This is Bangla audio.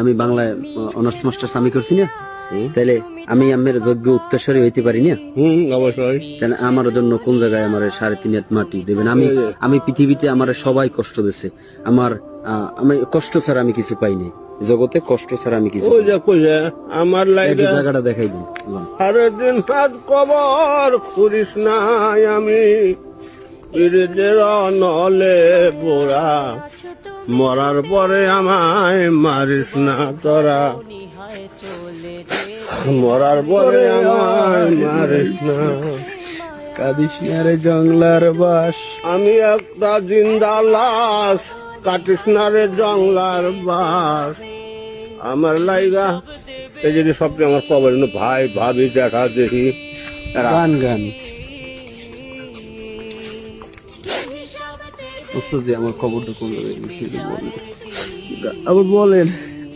আমি বাংলায় অনার্স মাস্টার্স আমি করছি না, তাইলে আমি আমের যোগ্য উত্তরসূরি হইতে পারি না? অবশ্যই। তাহলে আমার জন্য কোন জায়গায় আমার 3.5 হাত মাটি দেবেন? আমি আমি পৃথিবীতে আমার সবাই কষ্ট দিছে, আমার আমি কষ্ট ছাড়া আমি কিছু পাইনি জগতে, কষ্ট ছাড়া আমি কিছু আমার লাইগা জায়গাটা দেখাই দিন। সারাদিন হাত কবর করিস নাই আমি, পিরিজের নলে পোড়া, মরার পরে আমায় মারিস না তোরা, মরার পরে আমায় মারিস না। কাঁদিস না রে জংলার বাস, আমি একটা জিন্দা লাশ, কাটিস না রে জংলার বাস। আমার লাইগা এই যদি সবটি আমার কবর ভাই ভাবি দেখা দেখি গান গান আমার খবরটা কোন জায়গায় আবার বলেন।